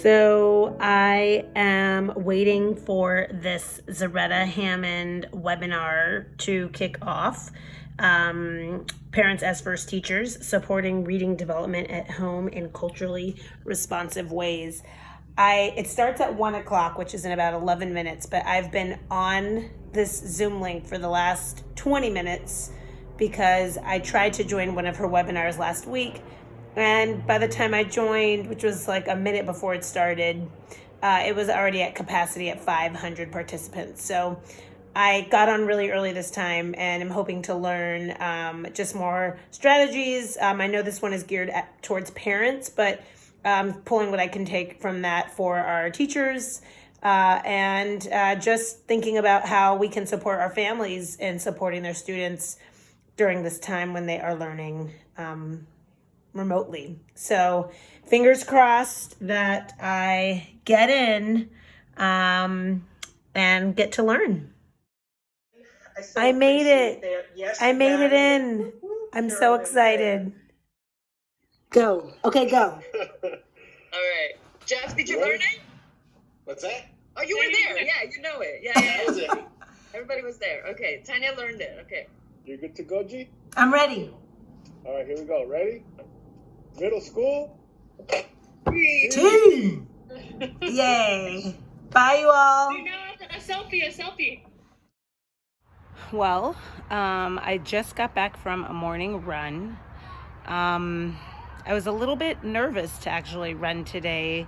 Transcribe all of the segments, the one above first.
So I am waiting for this Cerreta Hammond webinar to kick off. Parents as First Teachers, Supporting Reading Development at Home in Culturally Responsive Ways. It starts at 1 o'clock, which is in about 11 minutes, but I've been on this Zoom link for the last 20 minutes because I tried to join one of her webinars last week. And by the time I joined, which was like a minute before it started, it was already at capacity at 500 participants. So I got on really early this time and I'm hoping to learn just more strategies. I know this one is geared towards parents, but pulling what I can take from that for our teachers and just thinking about how we can support our families in supporting their students during this time when they are learning remotely. So fingers crossed that I get in and get to learn. I made it. Yes, I made it in. I'm so excited. Go. Okay, go. All right. Jeff, did you learn it? What's that? Oh, you were there. Yeah, you know it. Yeah. Everybody was there. Okay. Tanya learned it. Okay. You're good to go, G? I'm ready. All right, here we go. Ready? Middle school. Team. Yay. Bye, you all. A selfie. Well, I just got back from a morning run. I was a little bit nervous to actually run today,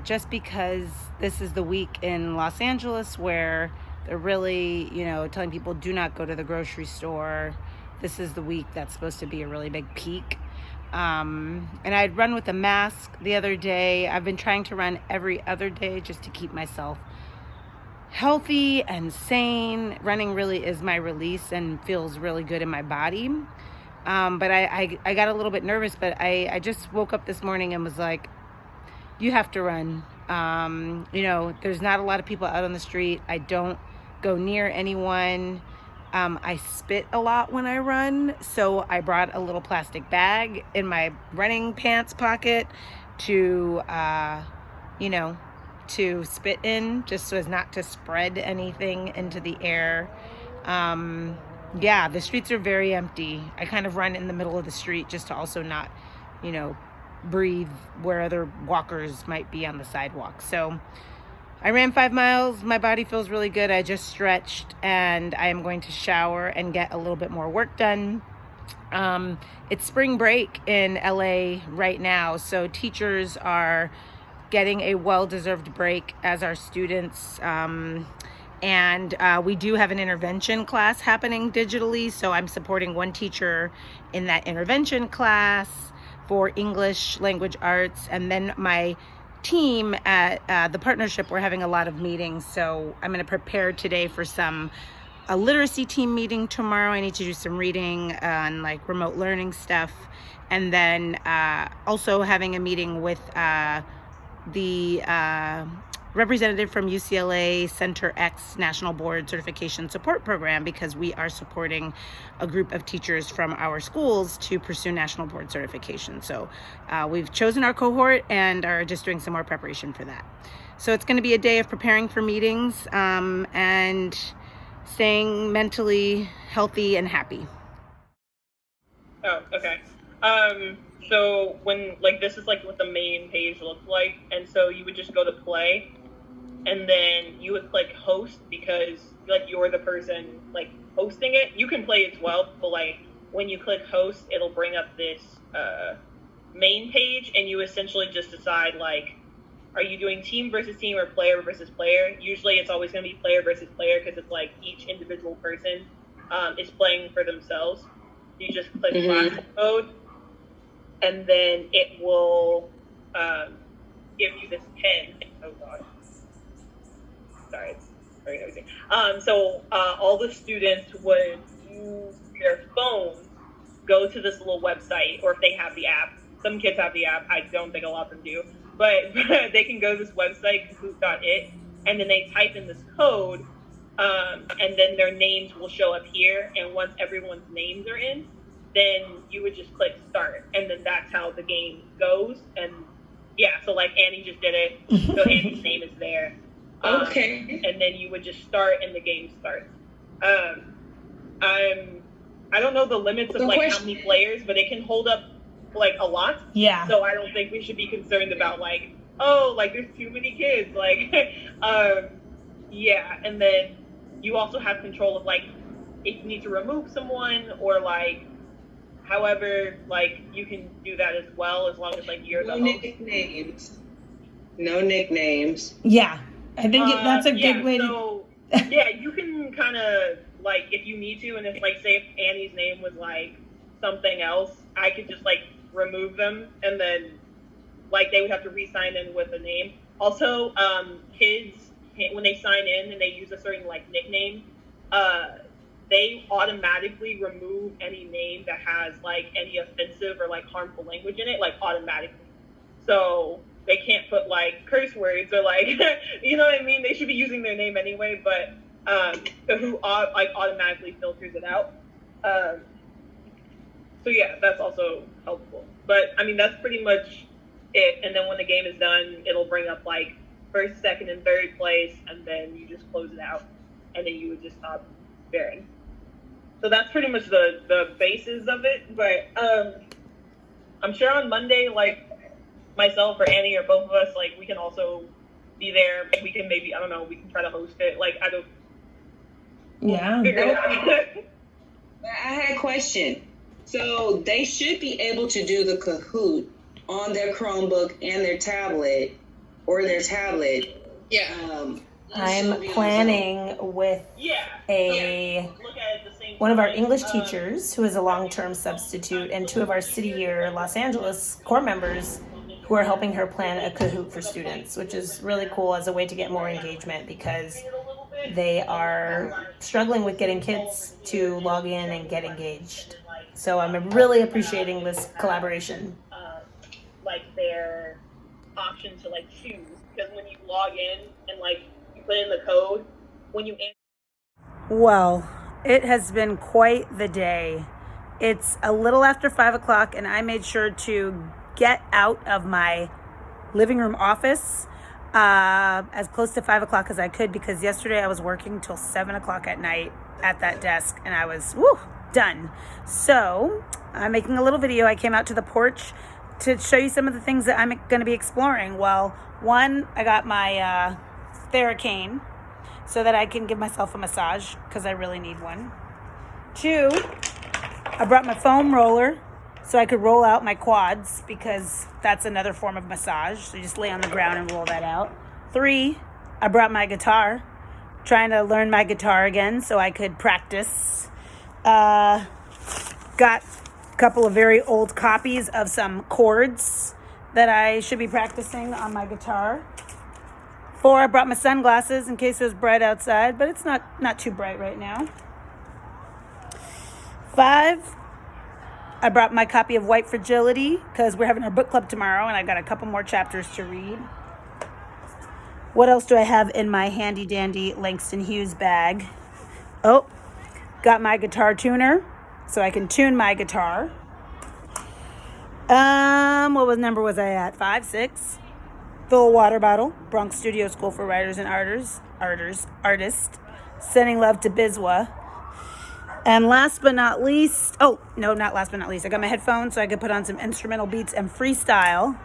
just because this is the week in Los Angeles where they're really, telling people do not go to the grocery store. This is the week that's supposed to be a really big peak. And I'd run with a mask the other day. I've been trying to run every other day just to keep myself healthy and sane. Running really is my release and feels really good in my body. But I got a little bit nervous, but I just woke up this morning and was like, you have to run. There's not a lot of people out on the street. I don't go near anyone. I spit a lot when I run, so I brought a little plastic bag in my running pants pocket to spit in, just so as not to spread anything into the air. The streets are very empty. I kind of run in the middle of the street just to also not, breathe where other walkers might be on the sidewalk. So I ran 5 miles. My body feels really good. I just stretched and I am going to shower and get a little bit more work done. It's spring break in LA right now, so teachers are getting a well-deserved break as our students. And we do have an intervention class happening digitally, so I'm supporting one teacher in that intervention class for English language arts, and then my team at the partnership, we're having a lot of meetings, so I'm going to prepare today for a literacy team meeting tomorrow. I need to do some reading on remote learning stuff, and then also having a meeting with the representative from UCLA Center X National Board Certification Support Program, because we are supporting a group of teachers from our schools to pursue National Board Certification. So we've chosen our cohort and are just doing some more preparation for that. So it's going to be a day of preparing for meetings and staying mentally healthy and happy. Oh, okay. So when this is what the main page looks like, and so you would just go to play, and then you would click host because you're the person hosting it. You can play as well, but when you click host, it'll bring up this main page, and you essentially just decide are you doing team versus team or player versus player? Usually it's always going to be player versus player because it's each individual person is playing for themselves. You just click class mode, and then it will give you this pen. Oh god, sorry, it's very noisy. So all the students would use their phone, go to this little website, or if they have the app. Some kids have the app. I don't think a lot of them do, but they can go to this website, kahoot.it, and then they type in this code, and then their names will show up here. And once everyone's names are in, then you would just click start, and then that's how the game goes. And Yeah, so like Annie just did it, so Annie's name is there. Okay. And then you would just start, and the game starts. I don't know the limits of like how many players, but it can hold up like a lot. Yeah. So I don't think we should be concerned about like, oh, like there's too many kids. Like, yeah. And then you also have control of like if you need to remove someone or like, however, like you can do that as well as long as like you're the host. Nicknames. No nicknames. Yeah, I think that's a good way to. Yeah, you can kind of like if you need to, and if like say if Annie's name was like something else, I could just like remove them, and then like they would have to re-sign in with a name. Also, kids when they sign in and they use a certain like nickname, they automatically remove any name that has like any offensive or like harmful language in it, like automatically. So they can't put like curse words or like, you know what I mean? They should be using their name anyway, but Kahoot like automatically filters it out. So yeah, that's also helpful. But I mean, that's pretty much it. And then when the game is done, it'll bring up like first, second, and third place, and then you just close it out, and then you would just stop bearing. So that's pretty much the basis of it. But I'm sure on Monday, like myself or Annie or both of us, like we can also be there. We can maybe, I don't know, we can try to host it. Like I don't. Yeah. I had a question. So they should be able to do the Kahoot on their Chromebook and their tablet, or their tablet. Yeah. I'm planning with one of our English teachers who is a long-term substitute and two of our City Year Los Angeles core members who are helping her plan a Kahoot for students, which is really cool as a way to get more engagement because they are struggling with getting kids to log in and get engaged. So I'm really appreciating this collaboration. Like their option to like choose, because when you log in and like you put in the code, when you Well, it has been quite the day. It's a little after 5 o'clock and I made sure to get out of my living room office as close to 5 o'clock as I could, because yesterday I was working till 7 o'clock at night at that desk and I was done. So I'm making a little video. I came out to the porch to show you some of the things that I'm going to be exploring. Well, one, I got my Theracane so that I can give myself a massage because I really need one. Two, I brought my foam roller so I could roll out my quads because that's another form of massage. So you just lay on the ground and roll that out. Three, I brought my guitar, trying to learn my guitar again so I could practice. Got a couple of very old copies of some chords that I should be practicing on my guitar. 4, I brought my sunglasses in case it was bright outside, but it's not too bright right now. 5, I brought my copy of White Fragility because we're having our book club tomorrow and I got a couple more chapters to read. What else do I have in my handy dandy Langston Hughes bag? Oh, got my guitar tuner so I can tune my guitar. What number was I at? 5, 6. Fill a water bottle. Bronx Studio School for Writers and Artists. Sending love to Biswa. And last but not least, I got my headphones so I could put on some instrumental beats and freestyle.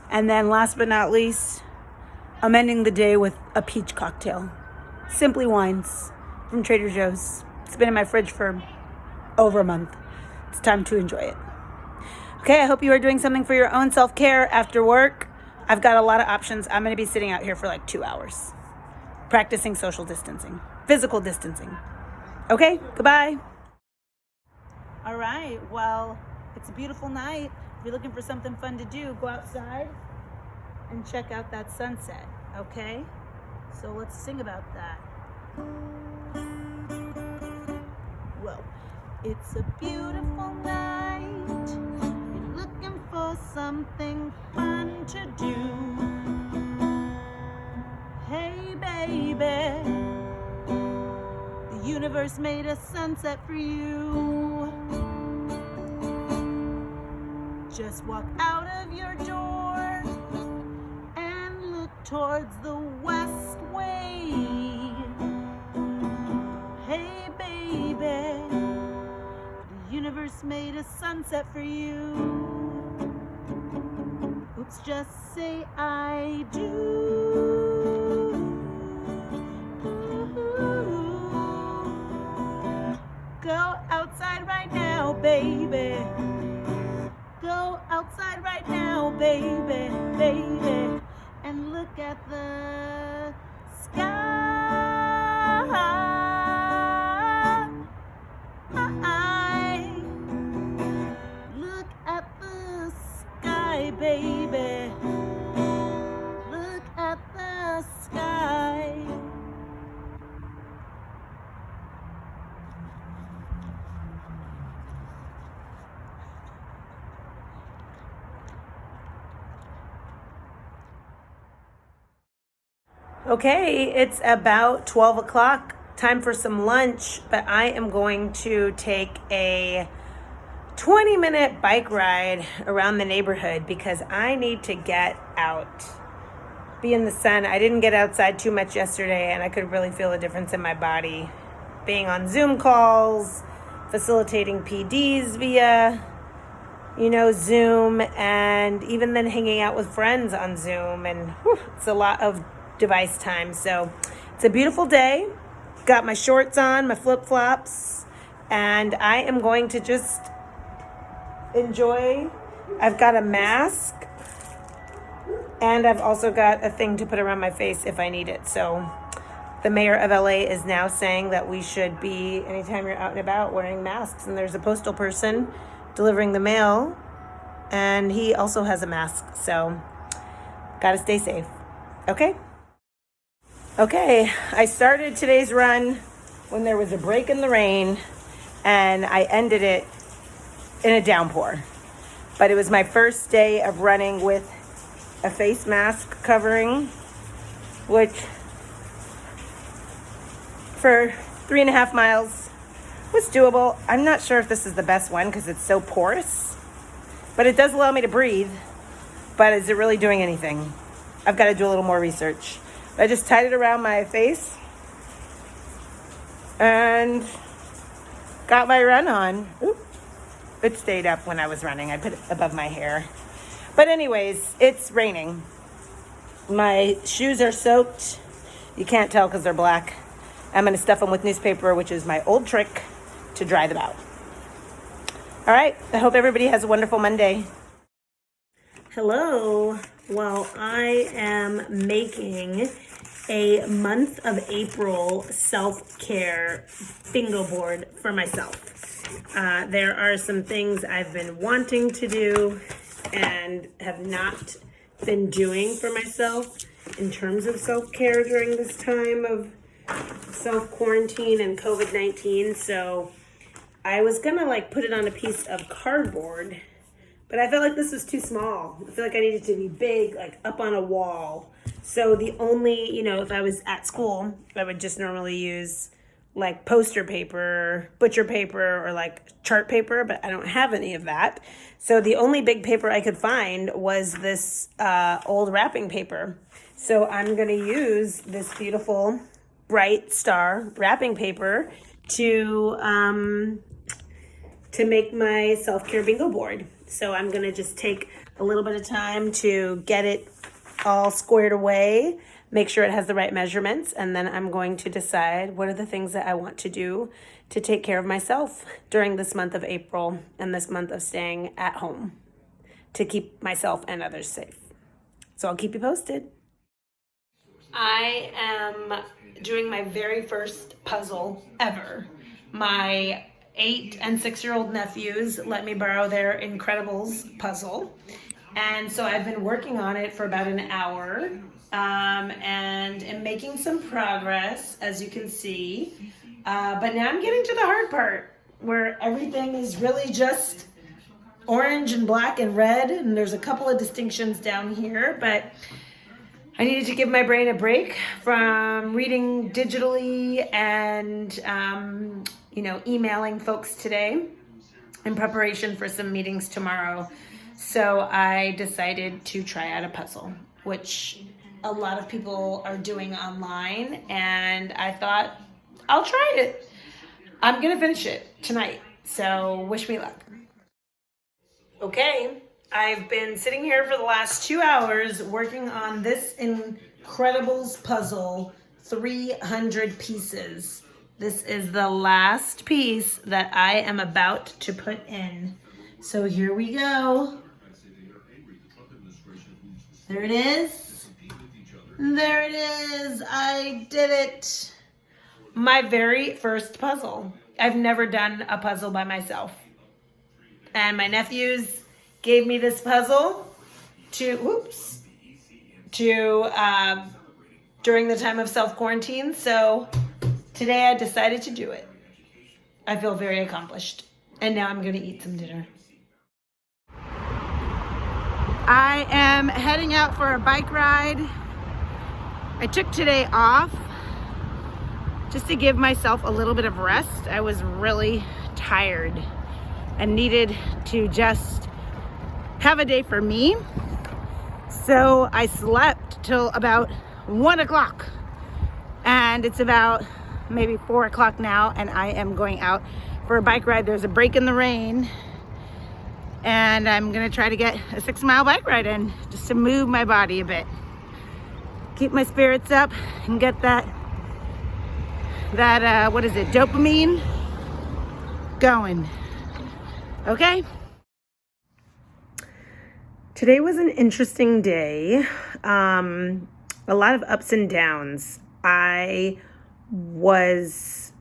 And then last but not least, I'm ending the day with a peach cocktail. Simply Wines from Trader Joe's. It's been in my fridge for over a month. It's time to enjoy it. Okay, I hope you are doing something for your own self-care after work. I've got a lot of options. I'm going to be sitting out here for like 2 hours, practicing social distancing, physical distancing. Okay, goodbye. All right, well, it's a beautiful night. If you're looking for something fun to do, go outside and check out that sunset, okay? So let's sing about that. Whoa. It's a beautiful night. You're looking for something fun to do. Hey, baby. The universe made a sunset for you. Just walk out of your door towards the west way. Hey baby, the universe made a sunset for you. Oops, just say I do. Go outside right now, baby. Go outside right now, baby, baby, and look at the sky. Look at the sky, baby. Look at the sky. Okay, it's about 12 o'clock, time for some lunch, but I am going to take a 20-minute bike ride around the neighborhood because I need to get out, be in the sun. I didn't get outside too much yesterday, and I could really feel a difference in my body. Being on Zoom calls, facilitating PDs via, Zoom, and even then hanging out with friends on Zoom, and it's a lot of device time. So it's a beautiful day. Got my shorts on, my flip-flops, and I am going to just enjoy. I've got a mask, and I've also got a thing to put around my face if I need it. So the mayor of LA is now saying that we should be, anytime you're out and about, wearing masks. And there's a postal person delivering the mail, and he also has a mask. So gotta stay safe. Okay, I started today's run when there was a break in the rain, and I ended it in a downpour. But it was my first day of running with a face mask covering, which for 3.5 miles was doable. I'm not sure if this is the best one because it's so porous, but it does allow me to breathe. But is it really doing anything? I've got to do a little more research. I just tied it around my face and got my run on. Oop. It stayed up when I was running. I put it above my hair. But anyways, it's raining. My shoes are soaked. You can't tell because they're black. I'm going to stuff them with newspaper, which is my old trick to dry them out. All right. I hope everybody has a wonderful Monday. Hello. Well, I am making a month of April self-care bingo board for myself. There are some things I've been wanting to do and have not been doing for myself in terms of self-care during this time of self-quarantine and COVID-19. So I was gonna put it on a piece of cardboard, but I felt like this was too small. I feel like I needed to be big, up on a wall. So the only, if I was at school, I would just normally use poster paper, butcher paper, or chart paper, but I don't have any of that. So the only big paper I could find was this old wrapping paper. So I'm gonna use this beautiful Bright Star wrapping paper to make my self-care bingo board. So I'm gonna just take a little bit of time to get it all squared away, make sure it has the right measurements, and then I'm going to decide what are the things that I want to do to take care of myself during this month of April and this month of staying at home to keep myself and others safe. So I'll keep you posted. I am doing my very first puzzle ever. My 8 and 6-year-old nephews let me borrow their Incredibles puzzle. And so I've been working on it for about an hour and am making some progress, as you can see. But now I'm getting to the hard part where everything is really just orange and black and red. And there's a couple of distinctions down here, but I needed to give my brain a break from reading digitally and, emailing folks today in preparation for some meetings tomorrow. So I decided to try out a puzzle, which a lot of people are doing online, and I thought I'll try it. I'm gonna finish it tonight, so wish me luck. Okay, I've been sitting here for the last 2 hours working on this Incredibles puzzle, 300 pieces. This is the last piece that I am about to put in. So here we go. There it is. There it is. I did it. My very first puzzle. I've never done a puzzle by myself. And my nephews gave me this puzzle during the time of self-quarantine. So today I decided to do it. I feel very accomplished. And now I'm going to eat some dinner. I am heading out for a bike ride. I took today off just to give myself a little bit of rest. I was really tired and needed to just have a day for me. So I slept till about 1 o'clock, and it's about maybe 4 o'clock now, and I am going out for a bike ride. There's a break in the rain, and I'm gonna try to get a 6-mile bike ride in just to move my body a bit, keep my spirits up, and get that dopamine going. Okay. Today was an interesting day. A lot of ups and downs. I was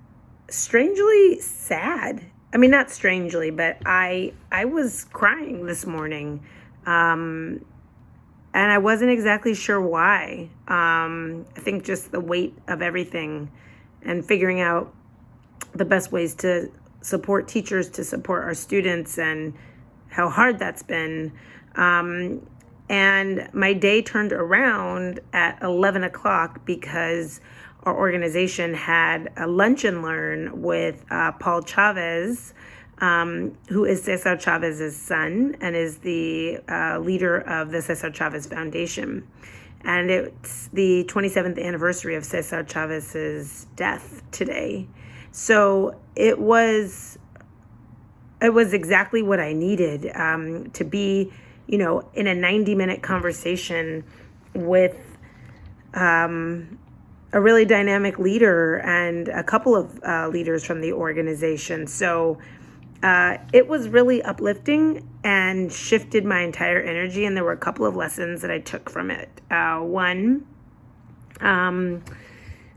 strangely sad. I mean, not strangely, but I was crying this morning. And I wasn't exactly sure why. I think just the weight of everything and figuring out the best ways to support teachers, to support our students, and how hard that's been. And my day turned around at 11 o'clock because our organization had a lunch and learn with Paul Chavez, who is Cesar Chavez's son and is the leader of the Cesar Chavez Foundation. And it's the 27th anniversary of Cesar Chavez's death today. So it was exactly what I needed, to be, in a 90-minute conversation with a really dynamic leader and a couple of leaders from the organization. So it was really uplifting and shifted my entire energy. And there were a couple of lessons that I took from it. One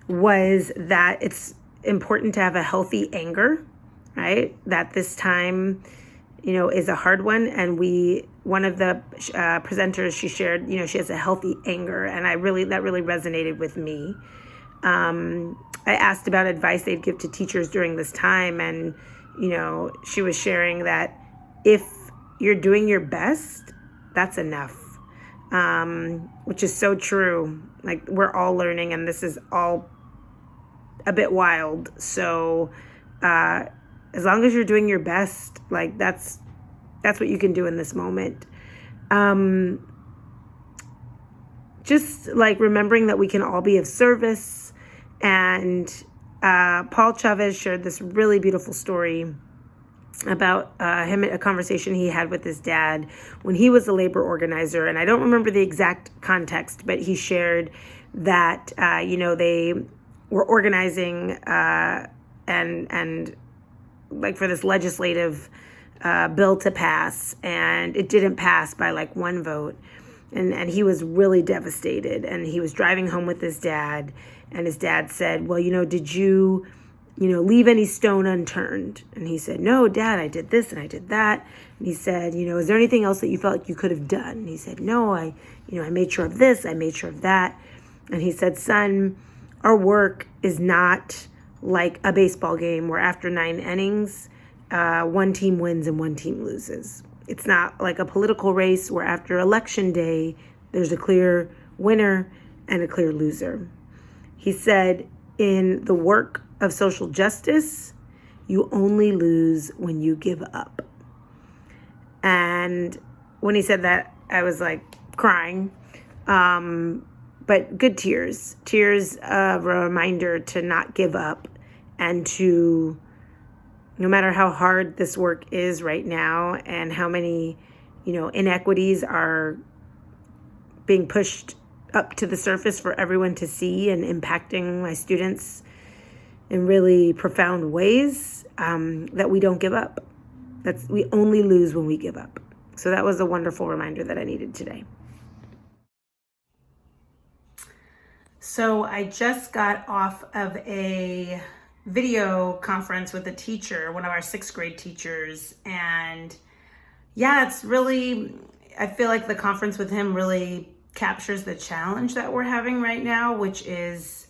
was that it's important to have a healthy anger, right? That this time, is a hard one. And one of the presenters, she shared, she has a healthy anger. And that really resonated with me. I asked about advice they'd give to teachers during this time. And, she was sharing that if you're doing your best, that's enough. Which is so true. Like, we're all learning, and this is all a bit wild. So, as long as you're doing your best, like that's what you can do in this moment. Just like remembering that we can all be of service. And Paul Chavez shared this really beautiful story about a conversation he had with his dad when he was a labor organizer. And I don't remember the exact context, but he shared that, they were organizing and like for this legislative bill to pass, and it didn't pass by like one vote. And he was really devastated, and he was driving home with his dad, and his dad said, well, did you, leave any stone unturned? And he said, no, Dad, I did this and I did that. And he said, is there anything else that you felt like you could have done? And he said, no, I made sure of this, I made sure of that. And he said, son, our work is not like a baseball game where after 9 innings, one team wins and one team loses. It's not like a political race where after election day, there's a clear winner and a clear loser. He said, in the work of social justice, you only lose when you give up. And when he said that, I was like crying, but good tears of a reminder to not give up, and to, no matter how hard this work is right now and how many, inequities are being pushed up to the surface for everyone to see and impacting my students in really profound ways, that we don't give up. We only lose when we give up. So that was a wonderful reminder that I needed today. So I just got off of a video conference with a teacher, one of our 6th grade teachers. And yeah, I feel like the conference with him really captures the challenge that we're having right now, which is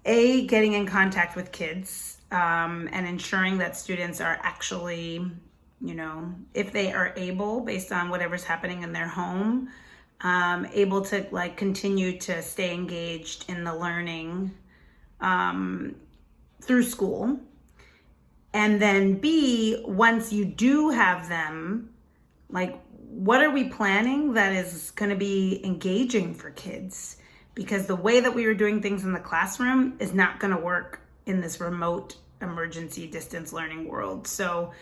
getting in contact with kids, and ensuring that students are actually, if they are able, based on whatever's happening in their home, able to continue to stay engaged in the learning through school. And then B, once you do have them, what are we planning that is going to be engaging for kids? Because the way that we were doing things in the classroom is not going to work in this remote emergency distance learning world. So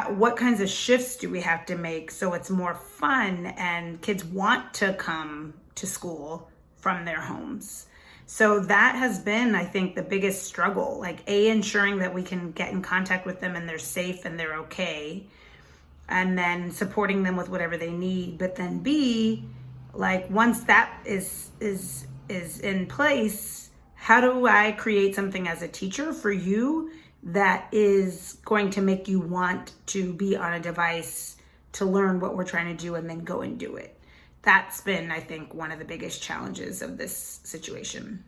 what kinds of shifts do we have to make so it's more fun and kids want to come to school from their homes? So that has been, I think, the biggest struggle, ensuring that we can get in contact with them and they're safe and they're okay, and then supporting them with whatever they need. But then B, once that is in place, how do I create something as a teacher for you that is going to make you want to be on a device to learn what we're trying to do and then go and do it? That's been, I think, one of the biggest challenges of this situation.